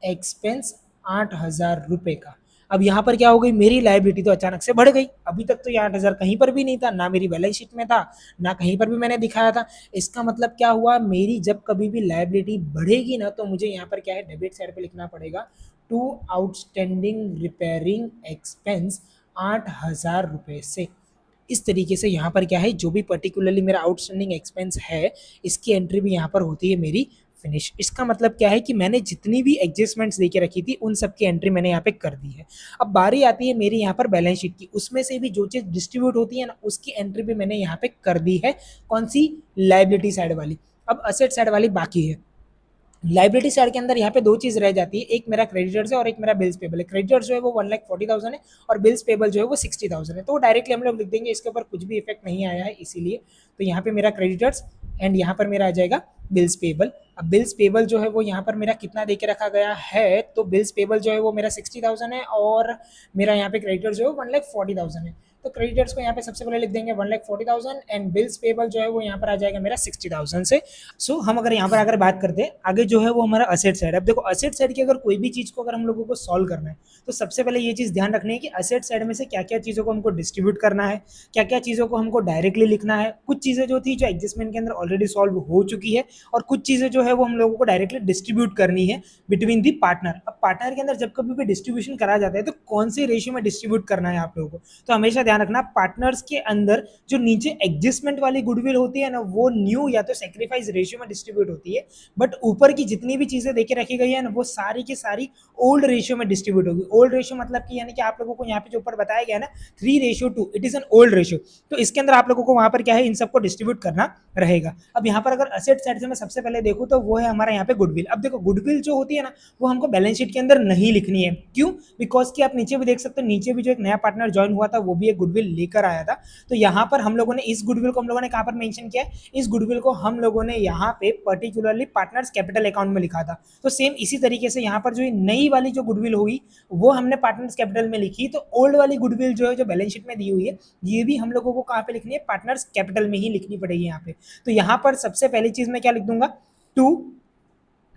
एक्सपेंस 8,000 रुपये का। अब यहाँ पर क्या हो गई, मेरी लायबिलिटी तो अचानक से बढ़ गई। अभी तक तो ये 8,000 कहीं पर भी नहीं था, ना मेरी बैलेंस शीट में था, ना कहीं पर भी मैंने दिखाया था। इसका मतलब क्या हुआ, मेरी जब कभी भी लायबिलिटी बढ़ेगी ना तो मुझे यहाँ पर क्या है, डेबिट साइड पे लिखना पड़ेगा टू आउटस्टैंडिंग रिपेयरिंग एक्सपेंस 8,000 रुपये से। इस तरीके से यहाँ पर क्या है, जो भी पर्टिकुलरली मेरा आउटस्टैंडिंग एक्सपेंस है इसकी एंट्री भी यहाँ पर होती है मेरी फिनिश। इसका मतलब क्या है कि मैंने जितनी भी एडजस्टमेंट्स दे के रखी थी उन सब की एंट्री मैंने यहाँ पे कर दी है। अब बारी आती है मेरी यहाँ पर बैलेंस शीट की, उसमें से भी जो चीज़ डिस्ट्रीब्यूट होती है ना उसकी एंट्री भी मैंने यहाँ पे कर दी है। कौन सी, लायबिलिटी साइड वाली। अब असेट साइड वाली बाकी है। लाइबिलिटी साइड के अंदर यहाँ पे दो चीज रह जाती है, एक मेरा क्रेडिटर्स है और एक मेरा बिल्स पेबल है। क्रेडिटर्स जो है वो 1,40,000 है और बिल्स पेबल जो है वो 60,000 है। तो डायरेक्टली हम लोग लिख देंगे, इसके ऊपर कुछ भी इफेक्ट नहीं आया है इसीलिए। तो यहाँ पे मेरा क्रेडिटर्स एंड यहाँ पर मेरा आ जाएगा बिल्स पेबल। अब बिल्स पेबल जो है वो यहाँ पर मेरा कितना दे के रखा गया है, तो बिल्स पेबल जो है वो मेरा 60,000 है और मेरा यहाँ पे क्रेडिटर्स जो है 1,40,000 है। तो क्रेडिटर्स को यहाँ पे सबसे पहले लिख देंगे 1,40,000 एंड बिल्स पेबल जो है वो यहाँ पर आ जाएगा मेरा 60,000 से। सो हम अगर यहाँ पर अगर बात करते हैं आगे जो है वो हमारा असेट साइड। अब देखो असेट साइड की अगर कोई भी चीज़ को अगर हम लोगों को सॉल्व करना है तो सबसे पहले ये चीज़ ध्यान रखनी है कि असेट साइड में से क्या क्या चीज़ों को हमको डिस्ट्रीब्यूट करना है, क्या क्या चीज़ों को हमको डायरेक्टली लिखना है। कुछ चीज़ें जो थी जो एडजस्टमेंट के अंदर ऑलरेडी सॉल्व हो चुकी है और कुछ चीज़ें जो है वो हम लोगों को डायरेक्टली डिस्ट्रीब्यूट करनी है बिटवीन दी पार्टनर। अब पार्टनर के अंदर जब कभी भी डिस्ट्रीब्यूशन करा जाता है तो कौन से रेशियो में डिस्ट्रीब्यूट करना है आप लोगों को, तो हमेशा ध्यान रखना पार्टनर्स के अंदर जो नीचे एडजस्टमेंट वाली गुडविल होती है ना वो न्यू या तो सेक्रीफाइस रेशियो में डिस्ट्रीब्यूट होती है, बट ऊपर की जितनी भी चीजें देके रखी गई है ना वो सारी की सारी ओल्ड रेशियो में डिस्ट्रीब्यूट होगी। ओल्ड रेशियो मतलब कि यानी कि आप लोगों को यहाँ पे जो ऊपर बताया गया ना 3:2, it is an old ratio. तो इसके अंदर आप लोगों को वहां पर क्या है, इन सबको डिस्ट्रीब्यूट करना रहेगा। अब यहाँ पर अगर असेट साइड से मैं सबसे पहले देखूँ तो वो है हमारा यहाँ पे गुडविल। अब देखो गुडविल जो होती है ना वो हमको बैलेंस शीट के अंदर नहीं लिखनी है। क्यों, बिकॉज कि आप नीचे भी देख सकते हो, नीचे भी जो एक नया पार्टनर ज्वाइन हुआ था वो भी एक गुडविल लेकर आया था। तो यहाँ पर हम लोगों ने इस गुडविल को हम लोगों ने कहाँ पर मेंशन किया है, इस गुडविल को हम लोगों ने यहाँ पे पर्टिकुलरली पार्टनर्स कैपिटल अकाउंट में लिखा था। तो सेम इसी तरीके से यहाँ पर जो नई वाली जो गुडविल होगी वो हमने पार्टनर्स कैपिटल में लिखी। तो ओल्ड वाली गुडविल जो है जो बैलेंस शीट में दी हुई है ये भी हम लोगों को कहाँ पे लिखनी है, पार्टनर्स कैपिटल में ही लिखनी पड़ेगी यहाँ पे। तो यहाँ पर सबसे पहली चीज मैं क्या लिख दूंगा, टू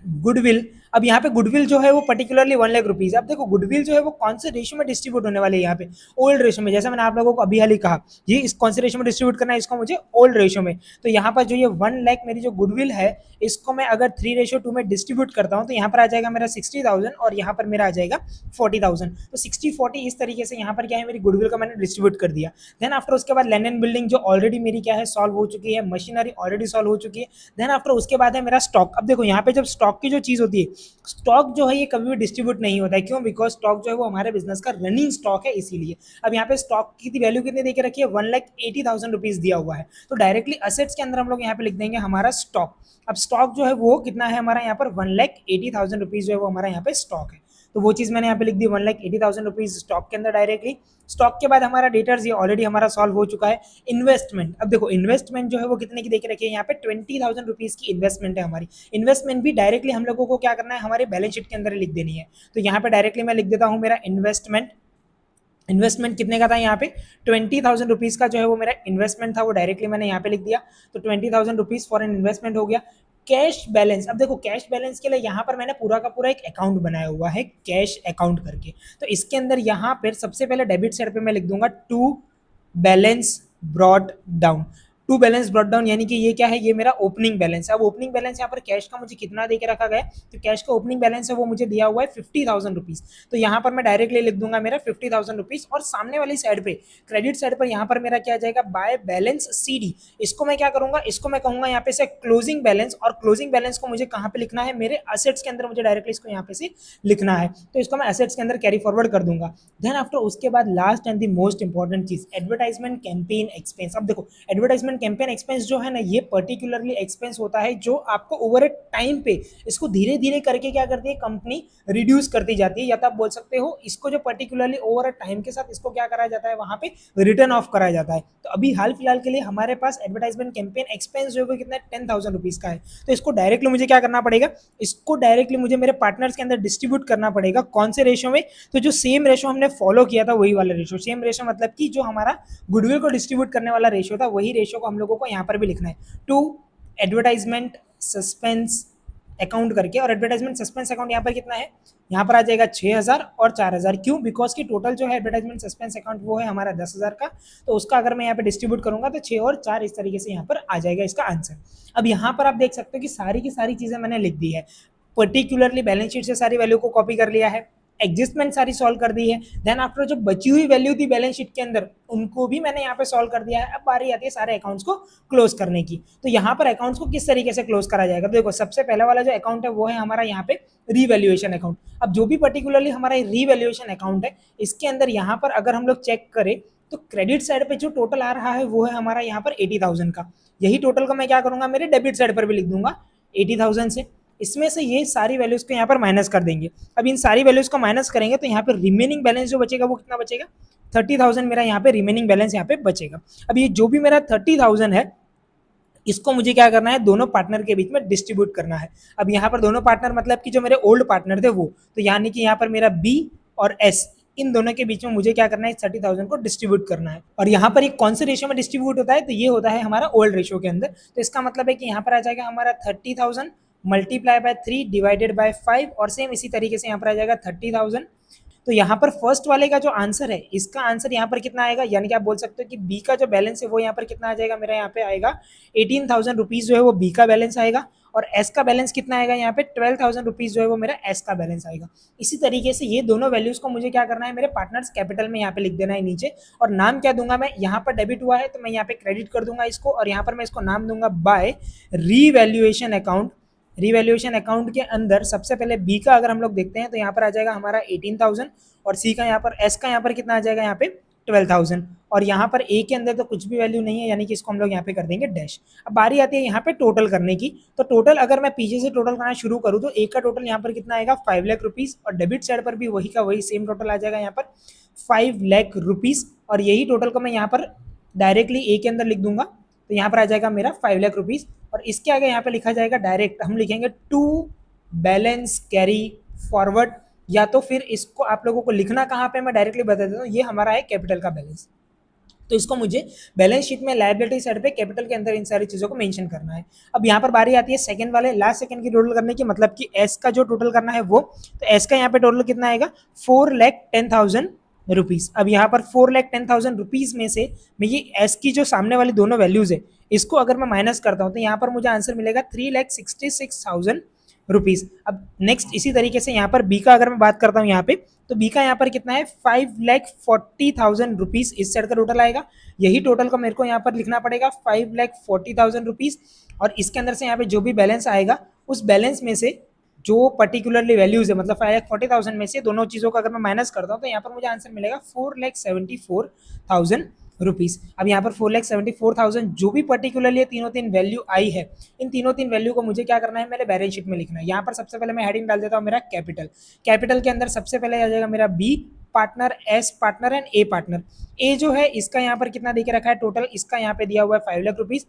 गुडविल। अब यहाँ पे गुडविल जो है वो पर्टिकुलरली 1,00,000 रुपीज। अब देखो गुडविल जो है वो कौन से रेशियो में डिस्ट्रीब्यूट होने वाले है, यहाँ पे ओल्ड रेशियो में। जैसे मैंने आप लोगों को अभी हाल ही कहा ये इस कौन से रेशियो में डिस्ट्रीब्यूट करना है, इसको मुझे ओल्ड रेशियो में। तो यहाँ पर जो ये 1,00,000 मेरी जो गुडविल है इसको मैं अगर 3:2 में डिस्ट्रीब्यूट करता हूँ तो यहाँ पर आ जाएगा मेरा 60,000 और यहाँ पर मेरा आ जाएगा 40,000। तो 60-40 इस तरीके से यहाँ पर क्या है, मेरी गुडविल का मैंने डिस्ट्रीब्यूट कर दिया। देन आफ्टर उसके बाद लैंड एंड बिल्डिंग जो ऑलरेडी मेरी क्या है सॉल्व हो चुकी है, मशीनरी ऑलरेडी सॉल्व हो चुकी है। देन आफ्टर उसके बाद है मेरा स्टॉक। अब देखो यहाँ पे जब स्टॉक की जो चीज होती है, स्टॉक जो है ये कभी भी डिस्ट्रीब्यूट नहीं होता है। क्यों, बिकॉज स्टॉक जो है वो हमारे बिजनेस का रनिंग स्टॉक है इसीलिए। अब यहाँ पे स्टॉक की वैल्यू कितनी देके रखी है, 1,80,000 रुपीज दिया हुआ है। तो डायरेक्टली असेट्स के अंदर हम लोग यहाँ पे लिख देंगे हमारा स्टॉक। अब स्टॉक जो है वो कितना है हमारा यहाँ पर 1,80,000 रुपीज जो है वो हमारा यहाँ पे स्टॉक है। तो वो चीज मैंने यहाँ पे लिख दी 1,80,000 रुपीज स्टॉक के अंदर डायरेक्टली। स्टॉक के बाद हमारा डेटर्स ये ऑलरेडी हमारा सॉल्व हो चुका है। इन्वेस्टमेंट, अब देखो इन्वेस्टमेंट जो है वो कितने की देके रखी है, यहाँ पे 20,000 रुपीज की इन्वेस्टमेंट है हमारी। इन्वेस्टमेंट भी डायरेक्टली हम लोगों को क्या करना है, हमारे बैलेंस शीट के अंदर लिख देनी है। तो यहाँ पे डायरेक्टली मैं लिख देता हूँ मेरा इन्वेस्टमेंट। इन्वेस्टमेंट कितने का था, यहाँ पे 20,000 रुपीज का जो है वो मेरा इन्वेस्टमेंट था, वो डायरेक्टली मैंने यहाँ पे लिख दिया। तो 20,000 रुपीज फॉर एन इन्वेस्टमेंट हो गया। कैश बैलेंस, अब देखो कैश बैलेंस के लिए यहाँ पर मैंने पूरा का पूरा एक अकाउंट बनाया हुआ है कैश अकाउंट करके। तो इसके अंदर यहाँ पर सबसे पहले डेबिट साइड पे मैं लिख दूंगा to balance brought down. To balance brought down, यानी कि ये क्या है, ये मेरा ओपनिंग बैलेंस है। अब ओपनिंग बैलेंस यहाँ पर कैश का मुझे कितना दे के रखा गया है, तो कैश का ओपनिंग बैलेंस है वो मुझे दिया हुआ है 50,000 रुपीज। तो यहाँ पर मैं डायरेक्टली लिख दूंगा मेरा 50,000 रुपीज, और सामने वाली साइड पे क्रेडिट साइड पर यहाँ पर मेरा क्या आ जाएगा, बाय बैलेंस CD। इसको मैं क्या करूंगा, इसको मैं कहूंगा यहाँ पे से क्लोजिंग बैलेंस, और क्लोजिंग बैलेंस को मुझे कहाँ पे लिखना है, मेरे असेट्स के अंदर मुझे डायरेक्टली इसको यहाँ पे से लिखना है। तो इसको मैं असेट्स के अंदर कैरी फॉरवर्ड कर दूंगा। देन आफ्टर उसके बाद last and the most important चीज, एडवर्टाइजमेंट कैंपेन एक्सपेंस। अब देखो एडवर्टाइजमेंट कैंपेन एक्सपेंस जो है ना, ये पर्टिकुलरली एक्सपेंस होता है जो आपको ओवर ए टाइम पे इसको धीरे धीरे करके क्या करती है कंपनी, रिड्यूस करती जाती है, या तो आप बोल सकते हो इसको जो पर्टिकुलरली ओवर अ टाइम के साथ इसको क्या कराया जाता है, वहां पे रिटर्न ऑफ कराया जाता है। तो अभी हाल फिलहाल के लिए हमारे पास एडवर्टाइजमेंट कैंपेन एक्सपेंस जो है कितना 10,000 रुपीज का है। तो इसको डायरेक्टली मुझे क्या करना पड़ेगा, इसको डायरेक्टली मुझे मेरे पार्टनर्स के अंदर डिस्ट्रीब्यूट करना पड़ेगा। कौन से रेशो में, तो जो सेम रेशो हमने फॉलो किया था वही वाला रेशो। सेम रेशो मतलब कि जो हमारा गुडविल को डिस्ट्रीब्यूट करने वाला रेशो था, वही रेशो को हम लोगों को यहाँ पर भी लिखना है, टू एडवर्टाइजमेंट सस्पेंस अकाउंट करके। और एडवर्टाइजमेंट सस्पेंस अकाउंट यहाँ पर कितना है, यहाँ पर आ जाएगा 6,000 और 4,000। क्यों, बिकॉज की टोटल जो है एडवर्टाइजमेंट सस्पेंस अकाउंट वो है हमारा 10,000 का। तो उसका अगर मैं यहाँ पे डिस्ट्रीब्यूट करूंगा तो 6 और 4 इस तरीके से यहाँ पर आ जाएगा इसका आंसर। अब यहाँ पर आप देख सकते हो कि सारी की सारी चीजें मैंने लिख दी है, पर्टिकुलरली बैलेंस शीट से सारी वैल्यू को कॉपी कर लिया है, एडजस्टमेंट सारी सॉल्व कर दी है। देन आफ्टर जो बची हुई वैल्यू थी बैलेंस शीट के अंदर उनको भी मैंने यहाँ पे सॉल्व कर दिया है। अब बारी आती है सारे अकाउंट्स को क्लोज करने की। तो यहाँ पर अकाउंट्स को किस तरीके से क्लोज करा जाएगा, तो देखो सबसे पहला वाला जो अकाउंट है वो है हमारा यहाँ पे रीवैल्यूएशन अकाउंट। अब जो भी पर्टिकुलरली हमारा रीवैल्यूएशन अकाउंट है, इसके अंदर यहाँ पर अगर हम लोग चेक करें तो क्रेडिट साइड पे जो टोटल आ रहा है वो है हमारा यहाँ पर 80,000 का। यही टोटल को मैं क्या करूंगा, मेरे डेबिट साइड पर भी लिख दूंगा 80,000 से। इसमें से ये सारी वैल्यूज को यहाँ पर माइनस कर देंगे। अब इन सारी वैल्यूज को माइनस करेंगे तो यहाँ पर रिमेनिंग बैलेंस जो बचेगा वो कितना बचेगा, 30,000 मेरा यहाँ पे रिमेनिंग बैलेंस यहाँ पे बचेगा। अब ये जो भी मेरा 30,000 है इसको मुझे क्या करना है, दोनों पार्टनर के बीच में डिस्ट्रीब्यूट करना है। अब यहाँ पर दोनों पार्टनर मतलब कि जो मेरे ओल्ड पार्टनर थे वो, तो यानी कि यहाँ पर मेरा B और S, इन दोनों के बीच में मुझे क्या करना है, 30,000 को डिस्ट्रीब्यूट करना है। और यहाँ पर एक कौन से रेशियो में डिस्ट्रीब्यूट होता है, तो ये होता है हमारा ओल्ड रेशियो के अंदर। तो इसका मतलब है कि यहाँ पर आ जाएगा हमारा 30,000 मल्टीप्लाई बाय 3 डिवाइडेड बाय 5, और सेम इसी तरीके से यहाँ पर आ जाएगा 30,000। तो यहाँ पर फर्स्ट वाले का जो आंसर है, इसका आंसर यहाँ पर कितना आएगा, यानी कि आप बोल सकते हो कि बी का जो बैलेंस है वो यहाँ पर कितना आ जाएगा, मेरा यहाँ पे आएगा 18,000 रुपीज जो है वो बी का बैलेंस आएगा। और एस का बैलेंस कितना आएगा, यहाँ पे 12,000 रुपीज जो है वो मेरा एस का बैलेंस आएगा। इसी तरीके से ये दोनों वैल्यूज को मुझे क्या करना है, मेरे पार्टनर्स कैपिटल में यहाँ पे लिख देना है नीचे। और नाम क्या दूंगा मैं, यहाँ पर डेबिट हुआ है तो मैं यहाँ पे क्रेडिट कर दूंगा इसको, और यहाँ पर मैं इसको नाम दूंगा by revaluation account. Revaluation account के अंदर सबसे पहले बी का अगर हम लोग देखते हैं तो यहाँ पर आ जाएगा हमारा 18,000, और सी का यहाँ पर, एस का यहाँ पर कितना आ जाएगा, यहाँ पे 12,000। और यहाँ पर ए के अंदर तो कुछ भी वैल्यू नहीं है, यानी कि इसको हम लोग यहाँ पे कर देंगे डैश। अब बारी आती है यहाँ पे टोटल करने की। तो टोटल अगर मैं पीछे से टोटल करना शुरू करूँ तो ए का टोटल यहाँ पर कितना आएगा, 5 लाख रुपीज, और डेबिट साइड पर भी वही का वही सेम टोटल आ जाएगा यहाँ पर 5 लाख रुपीज। और यही टोटल को मैं यहाँ पर डायरेक्टली ए के अंदर लिख दूंगा, तो यहाँ पर आ जाएगा मेरा 5 लाख रुपीज। और इसके आगे यहाँ पे लिखा जाएगा डायरेक्ट, हम लिखेंगे टू बैलेंस कैरी फॉरवर्ड, या तो फिर इसको आप लोगों को लिखना कहाँ पे मैं डायरेक्टली बता देता हूँ, ये हमारा है कैपिटल का बैलेंस। तो इसको मुझे बैलेंस शीट में लायबिलिटी साइड पे कैपिटल के अंदर इन सारी चीजों को मेंशन करना है। अब यहाँ पर बारी आती है सेकंड वाले लास्ट सेकंड की टोटल करने की, मतलब कि एस का जो टोटल करना है वो, तो एस का यहाँ पे टोटल कितना आएगा, 4,10,000 रुपीज। अब यहाँ पर 4,10,000 रुपीज में से मैं ये एस की जो सामने वाली दोनों वैल्यूज है इसको अगर मैं माइनस करता हूँ तो यहाँ पर मुझे आंसर मिलेगा 3,66,000 रुपीज। अब नेक्स्ट इसी तरीके से यहाँ पर बी का अगर मैं बात करता हूँ यहाँ पे, तो बी का यहाँ पर कितना है, 5,40,000 रुपीज इस साइड का टोटल आएगा। यही टोटल को मेरे को यहाँ पर लिखना पड़ेगा 5,40,000 रुपीज, और इसके अंदर से यहाँ पे जो भी बैलेंस आएगा उस बैलेंस में से जो पर्टिकुलरली वैल्यूज है, मतलब 5,40,000 में से दोनों चीजों का अगर मैं माइनस करता हूँ तो यहाँ पर मुझे आंसर मिलेगा 4,74,000 रुपीज। अब यहाँ पर 4,74,000 जो भी पर्टिकुलरली तीनों तीन वैल्यू आई है, इन तीनों तीन वैल्यू को मुझे क्या करना है, मेरे बैलेंस शीट में लिखना है। यहाँ पर सबसे पहले मैं हेडिंग डाल देता हूँ मेरा कैपिटल। कैपिटल के अंदर सबसे पहले आ जाएगा मेरा B partner, S partner and A partner. A जो है इसका यहाँ पर कितना दे के रखा है टोटल, इसका यहाँ पे दिया हुआ है 5 लाख रुपीज।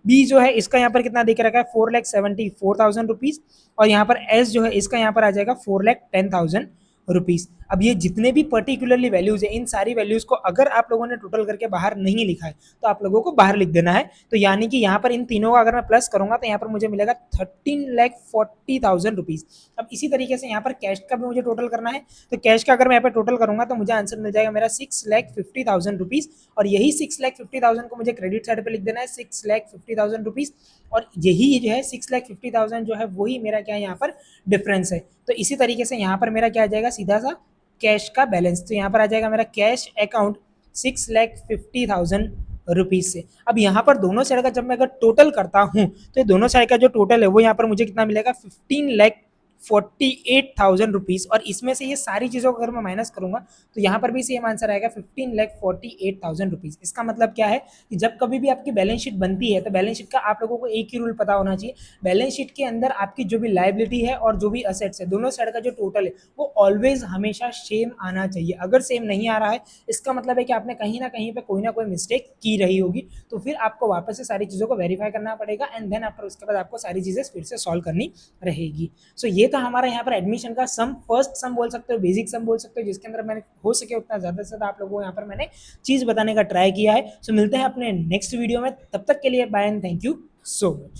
बी जो है इसका यहाँ पर कितना दे के रखा है, 4,74,000 रुपीज। और यहाँ पर एस जो है इसका यहाँ पर आ जाएगा 4,10,000 रुपीज। अब ये जितने भी पर्टिकुलरली वैल्यूज़ है, इन सारी वैल्यूज़ को अगर आप लोगों ने टोटल करके बाहर नहीं लिखा है तो आप लोगों को बाहर लिख देना है। तो यानी कि यहाँ पर इन तीनों का अगर मैं प्लस करूँगा तो यहाँ पर मुझे मिलेगा 13,40,000 रुपीज़। अब इसी तरीके से यहाँ पर कैश का भी मुझे टोटल करना है, तो कैश का अगर मैं यहाँ पर टोटल करूँगा तो मुझे आंसर मिल जाएगा मेरा 6,50,000 रुपीज़, और यही 6,50,000 को मुझे क्रेडिट साइड पर लिख देना है 6,50,000 रुपीज़, और यही जो है 6,50,000 जो है वही मेरा क्या है यहाँ पर डिफरेंस है। तो इसी तरीके से यहाँ पर मेरा क्या आ जाएगा सीधा सा कैश का बैलेंस, तो यहाँ पर आ जाएगा मेरा कैश अकाउंट 6,50,000 रुपीज़ से। अब यहाँ पर दोनों साइड का जब मैं अगर टोटल करता हूँ तो ये दोनों साइड का जो टोटल है वो यहाँ पर मुझे कितना मिलेगा 15,48,000 रुपीज़, और इसमें से ये सारी चीज़ों को अगर मैं माइनस करूँगा तो यहाँ पर भी सेम आंसर आएगा 15,48,000 रुपीज़। इसका मतलब क्या है कि जब कभी भी आपकी बैलेंस शीट बनती है तो बैलेंस शीट का आप लोगों को एक ही रूल पता होना चाहिए, बैलेंस शीट के अंदर आपकी जो भी लायबिलिटी है और जो भी असेट्स है दोनों साइड का जो टोटल है वो ऑलवेज हमेशा सेम आना चाहिए। अगर सेम नहीं आ रहा है इसका मतलब है कि आपने कहीं ना कहीं पे कोई ना कोई मिस्टेक की रही होगी, तो फिर आपको वापस से सारी चीज़ों को वेरीफाई करना पड़ेगा एंड देन आफ्टर उसके बाद आपको सारी चीज़ें फिर से सॉल्व करनी रहेगी। सो ये था हमारा यहाँ पर एडमिशन का सम, फर्स्ट सम बोल सकते हो, बेसिक सम बोल सकते हो, जिसके अंदर मैंने हो सके उतना ज़्यादा से ज़्यादा आप लोगों को यहाँ पर मैंने चीज़ बताने का ट्राई किया है। सो मिलते हैं अपने नेक्स्ट वीडियो में, तब तक के लिए bye and thank you so much.